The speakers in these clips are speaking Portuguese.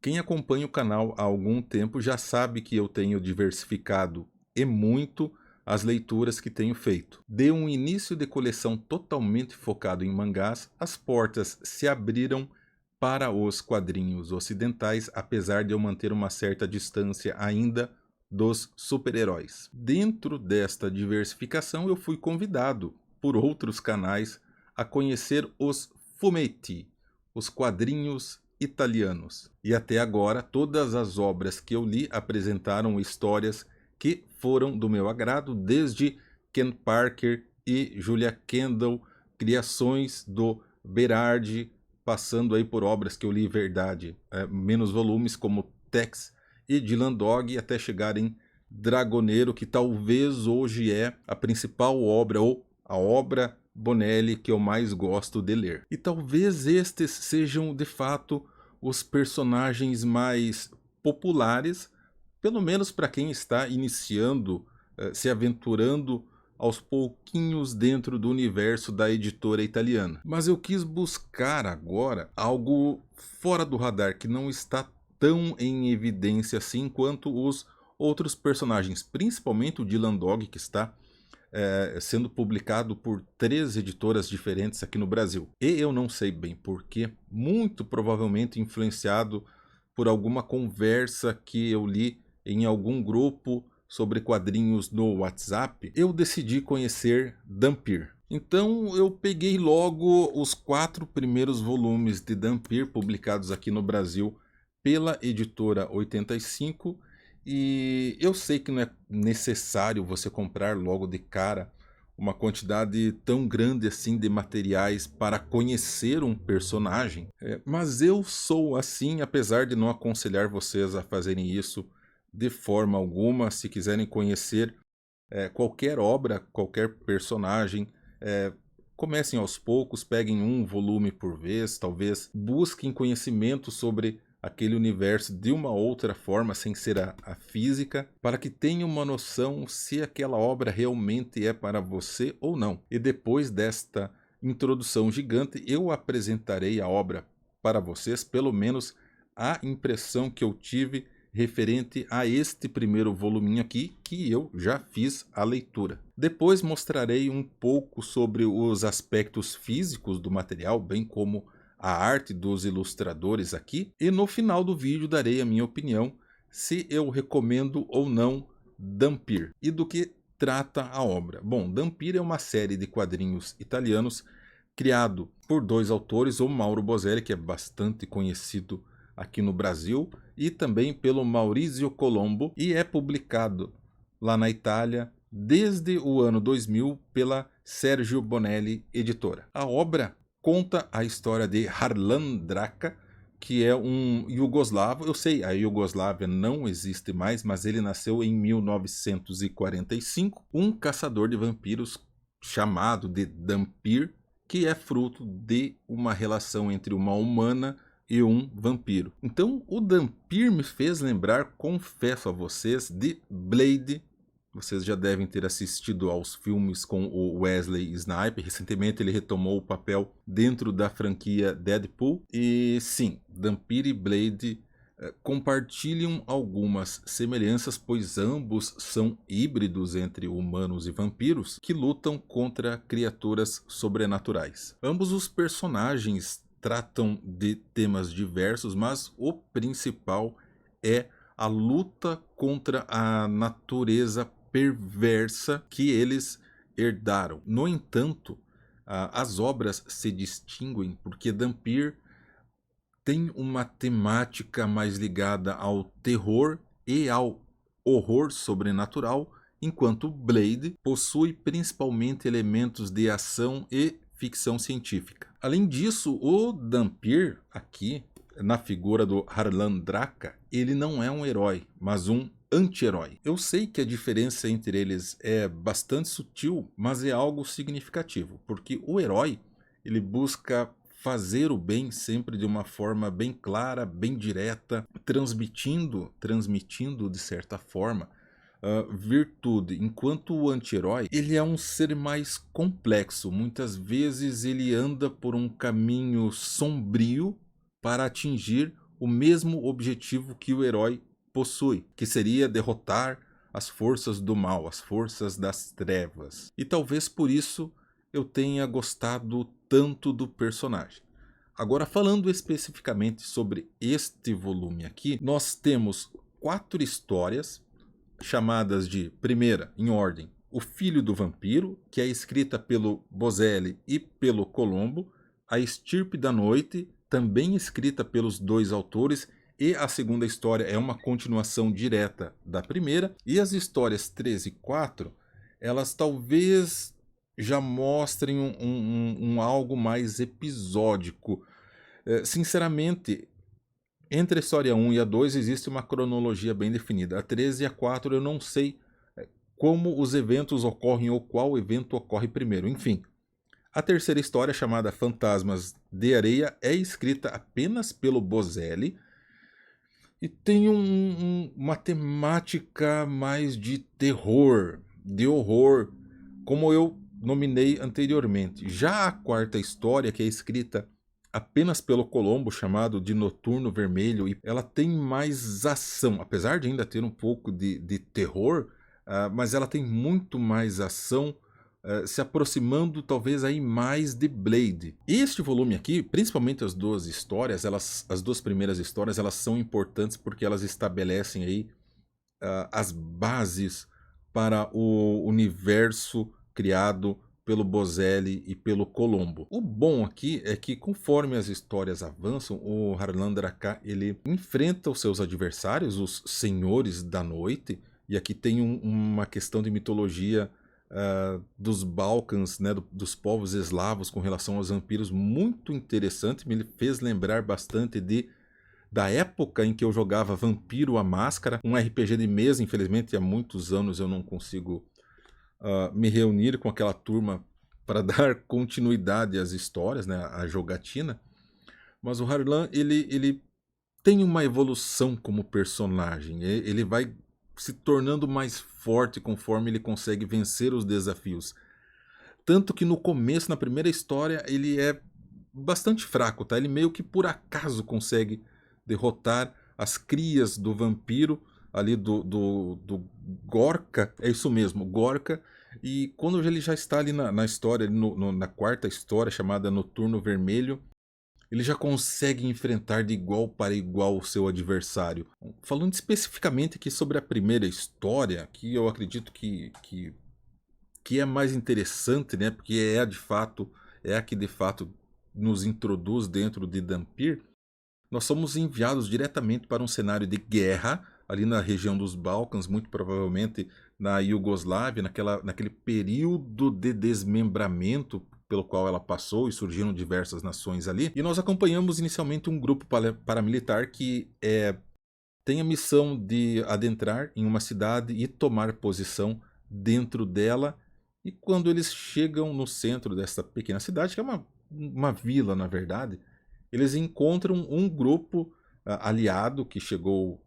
Quem acompanha o canal há algum tempo já sabe que eu tenho diversificado e muito as leituras que tenho feito. De um início de coleção totalmente focado em mangás, as portas se abriram para os quadrinhos ocidentais, apesar de eu manter uma certa distância ainda dos super-heróis. Dentro desta diversificação, eu fui convidado por outros canais a conhecer os fumetti, os quadrinhos italianos. E até agora, todas as obras que eu li apresentaram histórias que foram do meu agrado, desde Ken Parker e Julia Kendall, criações do Berardi, passando aí por obras que eu li verdade, menos volumes, como Tex e Dylan Dog, até chegar em Dragoneiro, que talvez hoje é a principal obra, ou a obra Bonelli que eu mais gosto de ler. E talvez estes sejam de fato os personagens mais populares, pelo menos para quem está iniciando, se aventurando aos pouquinhos dentro do universo da editora italiana. Mas eu quis buscar agora algo fora do radar, que não está tão em evidência assim quanto os outros personagens, principalmente o Dylan Dog, que está sendo publicado por 3 editoras diferentes aqui no Brasil. E eu não sei bem porquê, muito provavelmente influenciado por alguma conversa que eu li em algum grupo sobre quadrinhos no WhatsApp, eu decidi conhecer Dhampir. Então eu peguei logo os 4 primeiros volumes de Dhampir publicados aqui no Brasil pela editora 85. E eu sei que não é necessário você comprar logo de cara uma quantidade tão grande assim de materiais para conhecer um personagem, mas eu sou assim, apesar de não aconselhar vocês a fazerem isso de forma alguma. Se quiserem conhecer qualquer obra, qualquer personagem, comecem aos poucos, peguem um volume por vez, talvez busquem conhecimento sobre aquele universo de uma outra forma, sem ser a física, para que tenham uma noção se aquela obra realmente é para você ou não. E depois desta introdução gigante, eu apresentarei a obra para vocês, pelo menos a impressão que eu tive referente a este primeiro voluminho aqui, que eu já fiz a leitura. Depois mostrarei um pouco sobre os aspectos físicos do material, bem como a arte dos ilustradores aqui, e no final do vídeo darei a minha opinião se eu recomendo ou não Dhampir e do que trata a obra. Bom, Dhampir é uma série de quadrinhos italianos criado por 2 autores, o Mauro Bozelli, que é bastante conhecido aqui no Brasil, e também pelo Maurizio Colombo, e é publicado lá na Itália desde o ano 2000 pela Sergio Bonelli Editora. A obra conta a história de Harlan Draka, que é um iugoslavo. Eu sei, a Iugoslávia não existe mais, mas ele nasceu em 1945, um caçador de vampiros chamado de Dhampir, que é fruto de uma relação entre uma humana e um vampiro. Então o Dhampir me fez lembrar, confesso a vocês, de Blade. Vocês já devem ter assistido aos filmes com o Wesley Snipes. Recentemente ele retomou o papel dentro da franquia Deadpool. E sim, Dhampir e Blade compartilham algumas semelhanças, pois ambos são híbridos entre humanos e vampiros que lutam contra criaturas sobrenaturais. Ambos os personagens tratam de temas diversos, mas o principal é a luta contra a natureza perversa que eles herdaram. No entanto, as obras se distinguem porque Dhampir tem uma temática mais ligada ao terror e ao horror sobrenatural, enquanto Blade possui principalmente elementos de ação e ficção científica. Além disso, o Dhampir aqui, na figura do Harlan Draka, ele não é um herói, mas um anti-herói. Eu sei que a diferença entre eles é bastante sutil, mas é algo significativo, porque o herói, ele busca fazer o bem sempre de uma forma bem clara, bem direta, transmitindo de certa forma virtude, enquanto o anti-herói, ele é um ser mais complexo. Muitas vezes ele anda por um caminho sombrio para atingir o mesmo objetivo que o herói possui, que seria derrotar as forças do mal, as forças das trevas. E talvez por isso eu tenha gostado tanto do personagem. Agora, falando especificamente sobre este volume aqui, nós temos 4 histórias chamadas de, primeira, em ordem, O Filho do Vampiro, que é escrita pelo Bozelli e pelo Colombo, A Estirpe da Noite, também escrita pelos dois autores, e a segunda história é uma continuação direta da primeira, e as histórias 3 e 4, elas talvez já mostrem um algo mais episódico. Sinceramente, entre a história 1 e a 2 existe uma cronologia bem definida. A 3 e a 4 eu não sei como os eventos ocorrem ou qual evento ocorre primeiro. Enfim, a terceira história, chamada Fantasmas de Areia, é escrita apenas pelo Bozelli e tem uma temática mais de terror, de horror, como eu nominei anteriormente. Já a quarta história, que é escrita apenas pelo Colombo, chamado de Noturno Vermelho, e ela tem mais ação, apesar de ainda ter um pouco de terror, mas ela tem muito mais ação, se aproximando talvez aí mais de Blade. Este volume aqui, principalmente as duas histórias, as duas primeiras histórias, elas são importantes porque elas estabelecem aí as bases para o universo criado pelo Bozelli e pelo Colombo. O bom aqui é que conforme as histórias avançam, o Harlan Draca ele enfrenta os seus adversários, os Senhores da Noite, e aqui tem uma questão de mitologia dos Balcãs, né, dos povos eslavos com relação aos vampiros muito interessante, me fez lembrar bastante da época em que eu jogava Vampiro à Máscara, um RPG de mesa. Infelizmente há muitos anos eu não consigo me reunir com aquela turma para dar continuidade às histórias, né, à jogatina, mas o Harlan ele tem uma evolução como personagem, ele vai se tornando mais forte conforme ele consegue vencer os desafios. Tanto que no começo, na primeira história, ele é bastante fraco, tá? Ele meio que por acaso consegue derrotar as crias do vampiro ali do Gorka, é isso mesmo, Gorka. E quando ele já está ali na história, na quarta história, chamada Noturno Vermelho, ele já consegue enfrentar de igual para igual o seu adversário. Falando especificamente aqui sobre a primeira história, que eu acredito que é mais interessante, né? Porque é a que de fato nos introduz dentro de Dhampir. Nós somos enviados diretamente para um cenário de guerra ali na região dos Balcãs, muito provavelmente na Iugoslávia, naquele período de desmembramento pelo qual ela passou e surgiram diversas nações ali. E nós acompanhamos inicialmente um grupo paramilitar que tem a missão de adentrar em uma cidade e tomar posição dentro dela. E quando eles chegam no centro dessa pequena cidade, que é uma vila na verdade, eles encontram um grupo aliado que chegou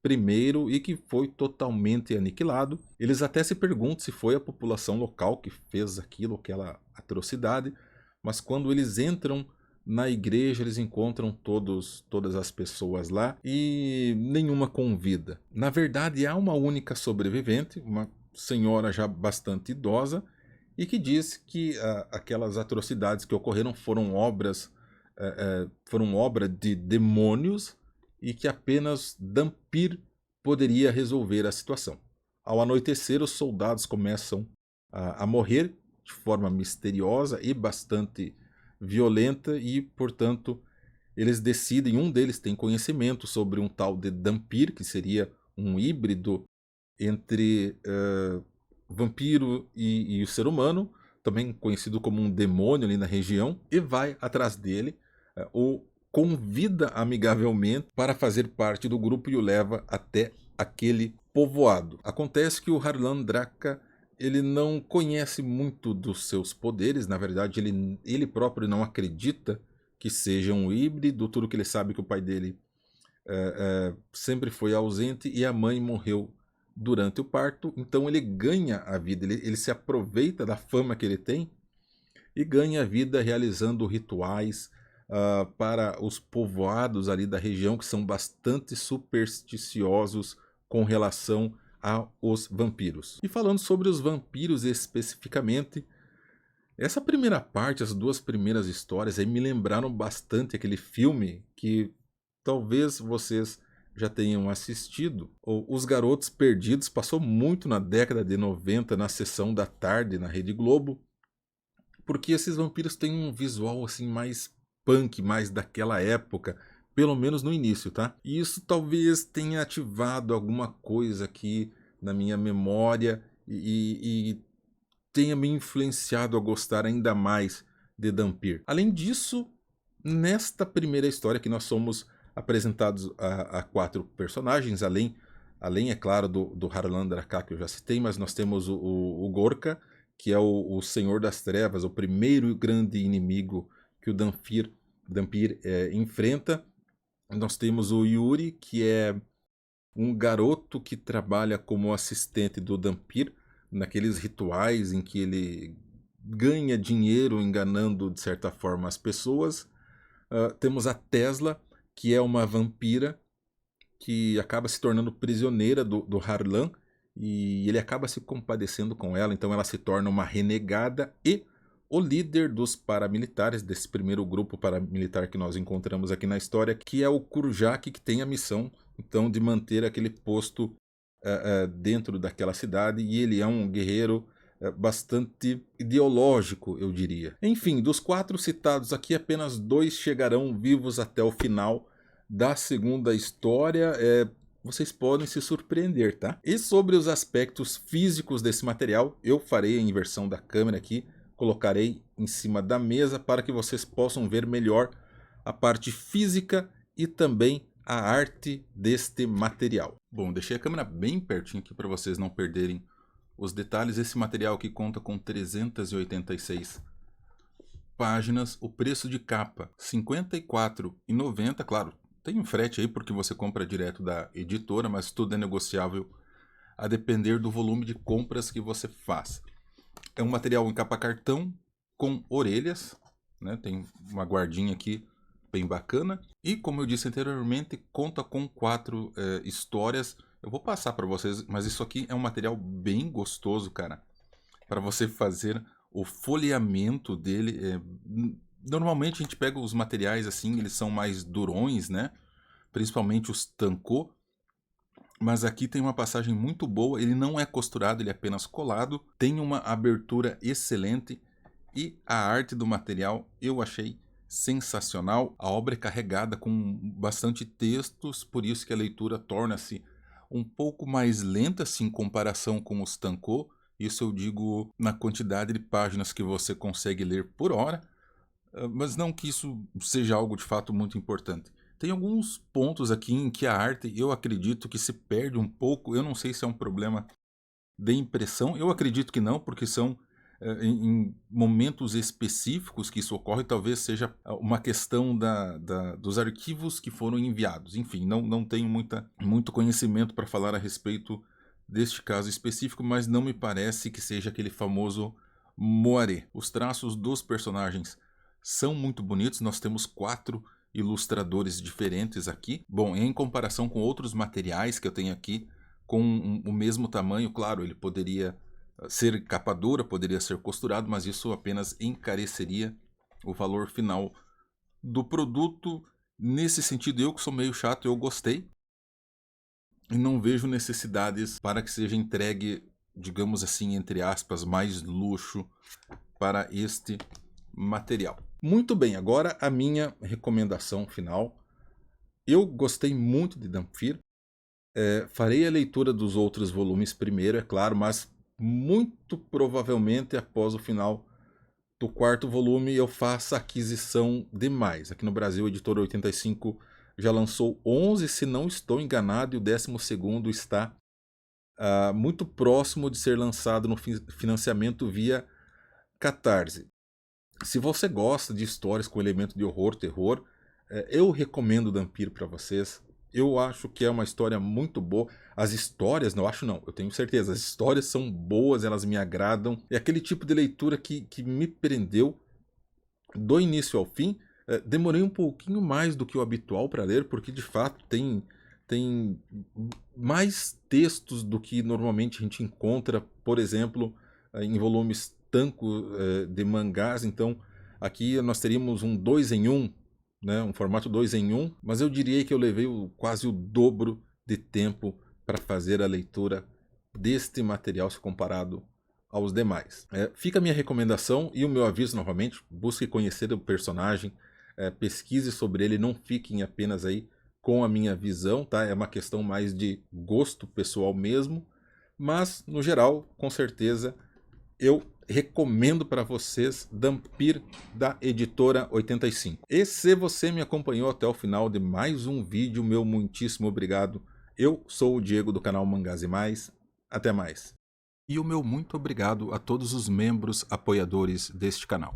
primeiro e que foi totalmente aniquilado. Eles até se perguntam se foi a população local que fez aquela atrocidade, mas quando eles entram na igreja, eles encontram todas as pessoas lá e nenhuma com vida. Na verdade, há uma única sobrevivente, uma senhora já bastante idosa, e que diz que aquelas atrocidades que ocorreram foram obra de demônios e que apenas Dhampir poderia resolver a situação. Ao anoitecer, os soldados começam a morrer de forma misteriosa e bastante violenta e, portanto, eles decidem, um deles tem conhecimento sobre um tal de Dhampir, que seria um híbrido entre vampiro e o ser humano, também conhecido como um demônio ali na região, e vai atrás dele, o convida amigavelmente para fazer parte do grupo e o leva até aquele povoado. Acontece que o Harlan Draca ele não conhece muito dos seus poderes, na verdade ele próprio não acredita que seja um híbrido, tudo que ele sabe é que o pai dele sempre foi ausente e a mãe morreu durante o parto, então ele ganha a vida, ele se aproveita da fama que ele tem e ganha a vida realizando rituais, para os povoados ali da região, que são bastante supersticiosos com relação aos vampiros. E falando sobre os vampiros especificamente, essa primeira parte, as duas primeiras histórias aí me lembraram bastante aquele filme que talvez vocês já tenham assistido. Os Garotos Perdidos passou muito na década de 90 na sessão da tarde na Rede Globo, porque esses vampiros têm um visual assim mais punk, mais daquela época, pelo menos no início, tá? E isso talvez tenha ativado alguma coisa aqui na minha memória e tenha me influenciado a gostar ainda mais de Dhampir. Além disso, nesta primeira história que nós somos apresentados a 4 personagens, além é claro, do Harlan Draká, que eu já citei, mas nós temos o Gorka, que é o Senhor das Trevas, o primeiro grande inimigo que o Dhampir enfrenta. Nós temos o Yuri, que é um garoto que trabalha como assistente do Dhampir, naqueles rituais em que ele ganha dinheiro enganando de certa forma as pessoas. Temos a Tesla, que é uma vampira que acaba se tornando prisioneira do Harlan, e ele acaba se compadecendo com ela, então ela se torna uma renegada, e o líder dos paramilitares, desse primeiro grupo paramilitar que nós encontramos aqui na história, que é o Kurjak, que tem a missão então de manter aquele posto dentro daquela cidade, e ele é um guerreiro bastante ideológico, eu diria. Enfim, dos 4 citados aqui, apenas 2 chegarão vivos até o final da segunda história. Vocês podem se surpreender, tá? E sobre os aspectos físicos desse material, eu farei a inversão da câmera aqui, colocarei em cima da mesa para que vocês possam ver melhor a parte física e também a arte deste material. Bom, deixei a câmera bem pertinho aqui para vocês não perderem os detalhes. Esse material aqui conta com 386 páginas. O preço de capa, R$ 54,90. Claro, tem um frete aí porque você compra direto da editora, mas tudo é negociável a depender do volume de compras que você faz. É um material em capa cartão com orelhas, né? Tem uma guardinha aqui bem bacana. E como eu disse anteriormente, conta com 4 histórias. Eu vou passar para vocês, mas isso aqui é um material bem gostoso, cara, para você fazer o folheamento dele. Normalmente a gente pega os materiais assim, eles são mais durões, né? Principalmente os tankô. Mas aqui tem uma passagem muito boa, ele não é costurado, ele é apenas colado. Tem uma abertura excelente e a arte do material eu achei sensacional. A obra é carregada com bastante textos, por isso que a leitura torna-se um pouco mais lenta assim, em comparação com os tankô. Isso eu digo na quantidade de páginas que você consegue ler por hora, mas não que isso seja algo de fato muito importante. Tem alguns pontos aqui em que a arte, eu acredito que se perde um pouco. Eu não sei se é um problema de impressão, eu acredito que não, porque são em momentos específicos que isso ocorre. Talvez seja uma questão dos arquivos que foram enviados. Enfim, não tenho muito conhecimento para falar a respeito deste caso específico, mas não me parece que seja aquele famoso moaré. Os traços dos personagens são muito bonitos. Nós temos 4 ilustradores diferentes aqui. Bom, em comparação com outros materiais que eu tenho aqui, com o mesmo tamanho, claro, ele poderia ser capa dura, poderia ser costurado, mas isso apenas encareceria o valor final do produto. Nesse sentido, eu que sou meio chato, eu gostei. E não vejo necessidades para que seja entregue, digamos assim, entre aspas, mais luxo para este material. Muito bem, agora a minha recomendação final. Eu gostei muito de Dhampir. Farei a leitura dos outros volumes primeiro, é claro, mas muito provavelmente após o final do 4º volume eu faça aquisição de mais. Aqui no Brasil, a Editora 85 já lançou 11, se não estou enganado, e o 12º está muito próximo de ser lançado no financiamento via Catarse. Se você gosta de histórias com elemento de horror, terror, eu recomendo Dhampir para vocês. Eu acho que é uma história muito boa. As histórias, não acho não, eu tenho certeza, as histórias são boas, elas me agradam. É aquele tipo de leitura que me prendeu do início ao fim. Demorei um pouquinho mais do que o habitual para ler, porque de fato tem mais textos do que normalmente a gente encontra, por exemplo, em volumes tanco de mangás. Então aqui nós teríamos um 2 em 1, né, um formato 2 em 1, mas eu diria que eu levei quase o dobro de tempo para fazer a leitura deste material se comparado aos demais. Fica a minha recomendação e o meu aviso novamente: busque conhecer o personagem, pesquise sobre ele, não fiquem apenas aí com a minha visão, tá? É uma questão mais de gosto pessoal mesmo, mas no geral, com certeza, eu recomendo para vocês Dhampir, da editora 85. E se você me acompanhou até o final de mais um vídeo, meu muitíssimo obrigado. Eu sou o Diego do canal Mangás e Mais. Até mais. E o meu muito obrigado a todos os membros apoiadores deste canal.